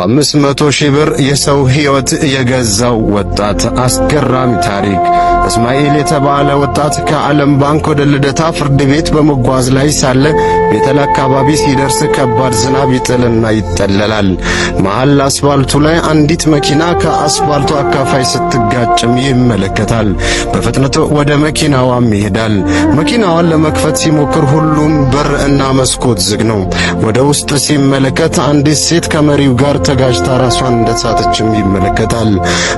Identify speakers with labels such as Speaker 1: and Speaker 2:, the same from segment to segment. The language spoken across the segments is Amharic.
Speaker 1: በ500 ሺህ ብር የሰው ሕይወት የገዛው ወጣት አስገራሚ ታሪክ። እስማኤል የተባለ ወጣት ከዓለም ባንክ ወደ ልደታ ፍርድ ቤት በመጓዝ ላይ ሳለ ቤተል አካባቢ ሲደርስ ከባድ ዝናብ ይጥልና ይጠለላል። መሃል አስፋልቱ ላይ አንዲት መኪና ከአስፋልቱ አካፋይ ስትጋጭም ይመለከታል። በፍጥነት ወደ መኪናዋም ይሄዳል። መኪናዋን ለመክፈት ሲሞክር ሁሉም በር እና መስኮት ዝግ ነው። ወደ ውስጥ ሲመለከት አንዲት ሴት ከመሪው ጋር ተጋጭታ ራሷን እንደሳተችም ይመለከታል።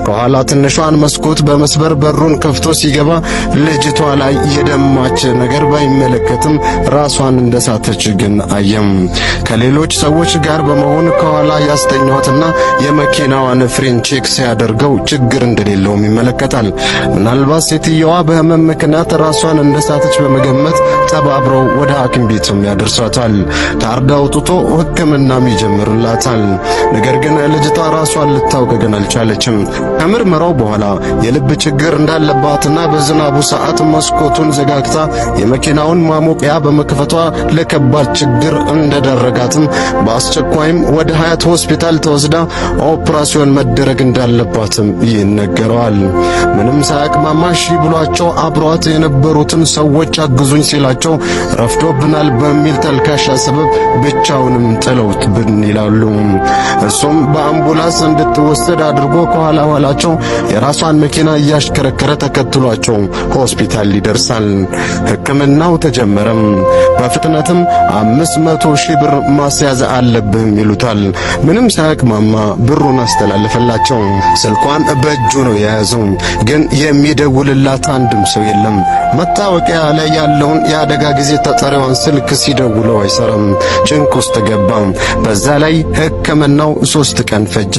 Speaker 1: ከኋላ ትንሿን መስኮት በመስበር በሩን ከፍቶ ሲገባ ልጅቷ ላይ የደማች ነገር ባይመለከትም ራሷን እንደሳተች ግን አየም። ከሌሎች ሰዎች ጋር በመሆን ከኋላ ያስተኛዋትና የመኪናዋን ፍሬን ቼክ ሲያደርገው ችግር እንደሌለውም ይመለከታል። ምናልባት ሴትየዋ በህመም ምክንያት ራሷን እንደሳተች በመገመት ተባብረው ወደ ሐኪም ቤትም ያደርሷታል። ካርድ አውጥቶ ሕክምናም ይጀምርላታል። ነገር ግን ልጅቷ ራሷን ልታውቅ ግን አልቻለችም። ከምርመራው በኋላ የልብ ችግር እንዳለባትና በዝናቡ ሰዓት መስኮቱን ዘጋግታ የመኪናውን ማሞቂያ በመክፈቷ ለከባድ ችግር እንደደረጋትም በአስቸኳይም ወደ ሀያት ሆስፒታል ተወስዳ ኦፕራሲዮን መደረግ እንዳለባትም ይነገረዋል። ምንም ሳያቅማማ እሺ ብሏቸው አብሯት የነበሩትን ሰዎች አግዙኝ ሲላቸው ረፍዶብናል በሚል ተልካሻ ሰበብ ብቻውንም ጥለውት ብን ይላሉ። እሱም በአምቡላንስ እንድትወሰድ አድርጎ ከኋላ ኋላቸው የራሷን መኪና እያሽከረከረ ተከትሏቸው ሆስፒታል ይደርሳል። ሕክምናው ተጀመረም። በፍጥነትም 500 ሺህ ብር ማስያዝ አለብህም ይሉታል። ምንም ሳያቅማማ ብሩን አስተላለፈላቸው። ስልኳን በእጁ ነው የያዘው፣ ግን የሚደውልላት አንድም ሰው የለም። መታወቂያ ላይ ያለውን የአደጋ ጊዜ ተጠሪዋን ስልክ ሲደውለው አይሰራም። ጭንቅ ውስጥ ገባ። በዛ ላይ ሕክምናው 3 ቀን ፈጀ።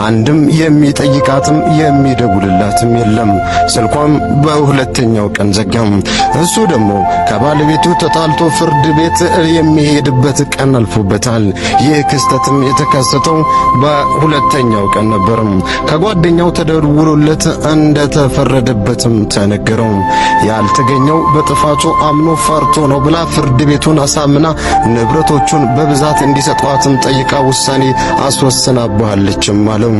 Speaker 1: አንድም የሚጠይቃትም የሚደውልላትም የለም። ስልኳም በሁለተኛው ቀን ዘጋም። እሱ ደግሞ ከባለቤቱ ተጣልቶ ፍርድ ቤት የሚሄድበት ቀን አልፎበታል። ይህ ክስተትም የተከሰተው በሁለተኛው ቀን ነበር። ከጓደኛው ተደውሎለት እንደተፈረደበትም ተነገረው። ያልተገኘው በጥፋቱ አምኖ ፈርቶ ነው ብላ ፍርድ ቤቱን አሳምና ንብረቶቹን በብዛት እንዲሰጧትም ጠይቃ ውሳኔ አስወስናባለችም አለው።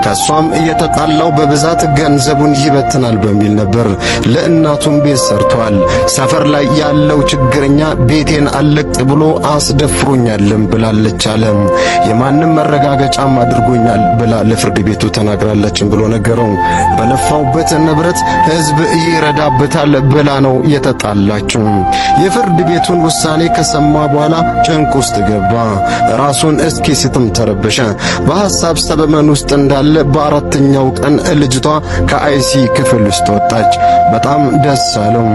Speaker 1: ከሷም እየተጣላው በብዛት ገንዘቡን ይበትናል በሚል ነበር። ለእናቱም ቤት ሰርቷል። ሰፈር ላይ ያለው ችግረኛ ቤቴን አለቅ ብሎ አስደፍሮኛልም ብላለች አለ። የማንም መረጋገጫም አድርጎኛል ብላ ለፍርድ ቤቱ ተናግራለችም ብሎ ነገረው። በለፋውበት ንብረት ሕዝብ ይረዳበታል ብላ ነው የተጣላችው። የፍርድ ቤቱን ውሳኔ ከሰማ በኋላ ጭንቅ ውስጥ ገባ። ራሱን እስኪ ስትም ተረበሸ። በሐሳብ ሰበመን ውስጥ እንዳለ በአራተኛው ቀን ልጅቷ ከአይሲ ክፍል ውስጥ ወጣች። በጣም ደስ አለው።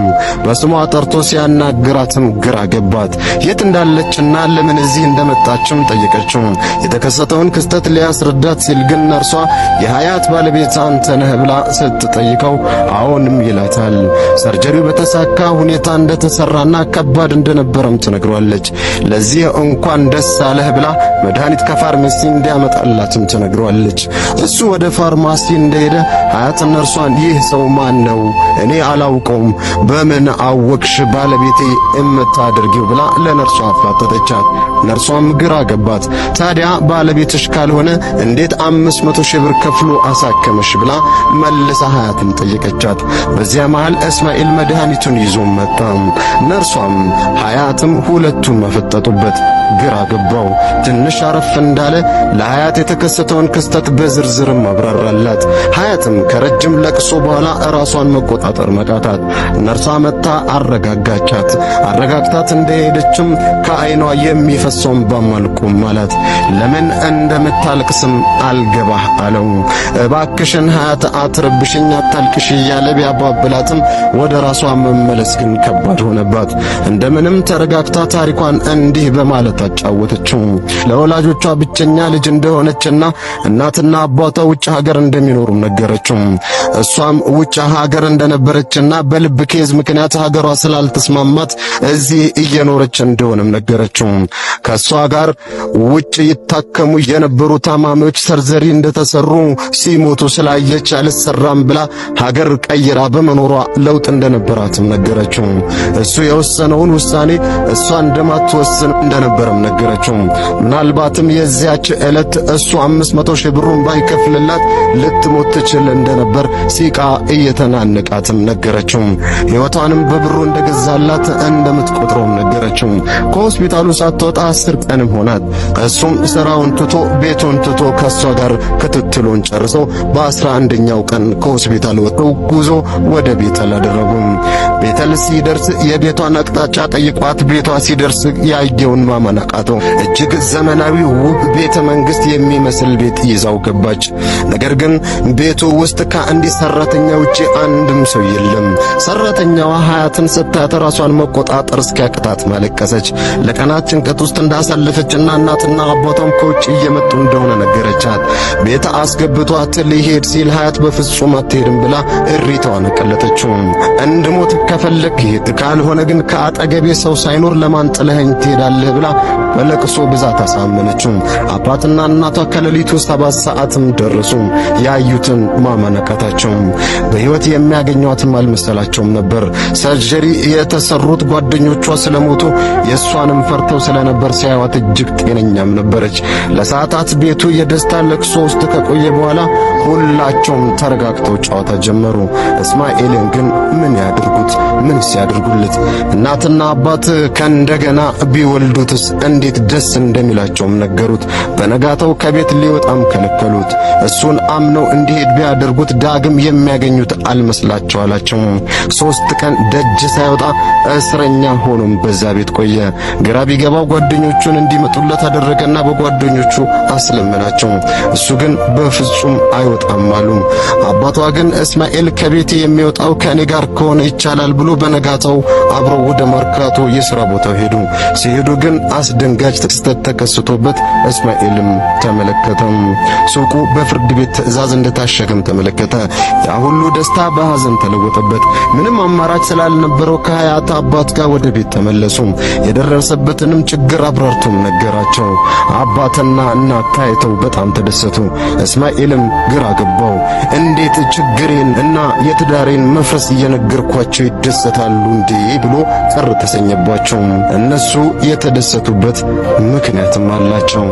Speaker 1: በስሟ ጠርቶ ሲያናግራትም ግራ ገባት። የት እንዳለችና ለምን እዚህ እንደመጣችም ጠየቀችው። የተከሰተውን ክስተት ሊያስረዳት ሲል ግን ነርሷ የሀያት ባለቤት አንተ ነህ ብላ ስትጠይቀው አዎንም ይላታል። ሰርጀሪው በተሳካ ሁኔታ እንደተሰራና ከባድ እንደነበረም ትነግሯለች። ለዚህ እንኳን ደስ አለህ ብላ መድኃኒት ከፋርማሲ እንዲያመጣላትም ትነግሯለች። እሱ ወደ ፋርማሲ እንደሄደ ሀያት ነርሷን ይህ ሰው ማን ነው? እኔ አላውቀውም። በምን አወቅሽ ባለቤቴ የምታደርጊው ብላ ለነርሷ አፋጠጠቻት። ነርሷም ግራ ገባት። ታዲያ ባለቤትሽ ካልሆነ እንዴት 500 ሺህ ብር ከፍሎ አሳከመሽ ብላ መልሳ ሀያትን ጠየቀቻት። በዚያ መሃል እስማኤል መድኃኒቱን ይዞ መጣ። ነርሷም ሀያትም ሁለቱም መፈጠጡበት። ግራ ገባው። ትንሽ አረፍ እንዳለ ለሀያት የተከሰተውን ክስተት በዝርዝርም አብራራላት። ሀያትም ከረጅም ለቅሶ በኋላ ራሷን መቆጣጠር መቃታት። ነርሷ መጣ አረጋጋቻት። አረጋግታት እንደሄደችም ከዓይኗ የሚፈሰውን ባማልቁም ማለት ለምን እንደምታልቅስም አልገባህ አለው። እባክሽን ሀያት አትረብሽኝ፣ አታልቅሽ እያለ ቢያባብላትም ወደ ራሷ መመለስ ግን ከባድ ሆነባት። እንደምንም ተረጋግታ ታሪኳን እንዲህ በማለት አጫወተችው። ለወላጆቿ ብቸኛ ልጅ እንደሆነችና እናትና አባቷ ውጭ ሀገር እንደሚኖሩም ነገረችው። እሷም ውጭ ሀገር እንደነበረችና በልብ ኬዝ ምክንያት ሀገሯ ስላልተስማማት እዚህ እየኖረች እንደሆነም ነገረችው። ከሷ ጋር ውጭ ይታከሙ የነበሩ ታማሚዎች ሰርጀሪ እንደተሰሩ ሲሞቱ ስላየች አልሰራም ብላ ሀገር ቀይራ በመኖሯ ለውጥ እንደነበራትም ነገረችው። እሱ የወሰነውን ውሳኔ እሷ እንደማትወስን እንደነበረም ነገረችው። ምናልባትም የዚያች ዕለት እሱ 500 ሺህ ብሩን ባይከፍልላት ልትሞት ትችል እንደነበር ሲቃ እየተናነቃትም ነገረችው። ሕይወቷንም በብሩ እንደገዛላት እንደምትቆጥረውም ነገረችው። ከሆስፒታሉ ሳትወጣ 10 ቀንም ሆናት። እሱም ስራውን ትቶ ቤቱን ትቶ ከሷ ጋር ክትትሉን ጨርሰው በ11ኛው ቀን ከሆስፒታል ወጥተው ጉዞ ወደ ቤተል አደረጉ። ቤተል ሲደርስ የቤቷን አቅጣጫ ጠይቋት ቤቷ ሲደርስ ያየውን ማመን አቃተው። እጅግ ዘመናዊ ውብ ቤተ መንግስት የሚመስል ቤት ይዛው ገባች። ነገር ግን ቤቱ ውስጥ ከአንዲት ሰራተኛ ውጪ አንድም ሰው የለም። ሰራተኛዋ ሀያትን ስታያት ራሷን መቆጣጠር እስኪያቅታት ማለቀሰች። ለቀናት ጭንቀት ውስጥ እንዳሳለፈችና እናትና አባቷም ከውጭ እየመጡ እንደሆነ ነገረቻት። ቤት አስገብቷት ሊሄድ ሲል ሀያት በፍጹም አትሄድም ብላ እሪታዋን ቀለጠችው። እንድሞት ከፈለክ ሂድ፣ ካልሆነ ግን ከአጠገቤ ሰው ሳይኖር ለማን ጥለኸኝ ትሄዳለህ ብላ በለቅሶ ብዛት አሳመነችው። አባትና እናቷ ከሌሊቱ 7 ሰዓትም ደረሱ። ያዩትን ማመን አቃታቸው። በሕይወት የሚያገኟትም አልመሰላቸውም ነበር። ሰርጀሪ የተሰሩት ጓደኞቿ ስለሞቱ የእሷንም ፈርተው ስለነበር ሲያዩት እጅግ ጤነኛም ነበረች። ለሰዓታት ቤቱ የደስታ ለቅሶ ውስጥ ከቆየ በኋላ ሁላቸውም ተረጋግተው ጨዋታ ጀመሩ። እስማኤልን ግን ምን ያድርጉት? ምን ሲያድርጉለት? እናትና አባት ከእንደገና ቢወልዱትስ እንዴት ደስ እንደሚላቸውም ነገሩት። በነጋታው ከቤት ሊወጣም ከለከሉት። እሱን አምነው እንዲሄድ ቢያደርጉት ዳግም የሚያገኙት አልመስላቸው አላቸው። 3 ቀን ደጅ ሳይወጣ እስረኛ ሆኖም በዛ ቤት ቆየ። ግራ ቢገባው ጓደኞቹን እንዲመጡለት አደረገና በጓደኞቹ አስለመናቸው። እሱ ግን በፍጹም አይወጣም አሉ። አባቷ ግን እስማኤል ከቤቴ የሚወጣው ከኔ ጋር ከሆነ ይቻላል ብሎ በነጋታው አብረው ወደ መርካቶ የሥራ ቦታው ሄዱ። ሲሄዱ ግን አስደንጋጭ ክስተት ተከስቶበት እስማኤልም ተመለከተም። ሱቁ በፍርድ ቤት ትዕዛዝ እንደታሸገም ተመለከተ። ያ ሁሉ ደስታ በሐዘን ተለወጠበት። ምንም አማራጭ ስላልነበረው ከሀያት አባት ጋር ወደ ቤት ተመለሱ። የደረሰበትንም ችግር አብራርቶም ነገራቸው። አባትና እናት ታይተው በጣም ተደሰቱ። እስማኤልም ግራ ገባው። እንዴት ችግሬን እና የትዳሬን መፍረስ እየነገርኳቸው ይደሰታሉ እንዴ ብሎ ቅር ተሰኘባቸው። እነሱ የተደሰቱበት ምክንያትም አላቸው።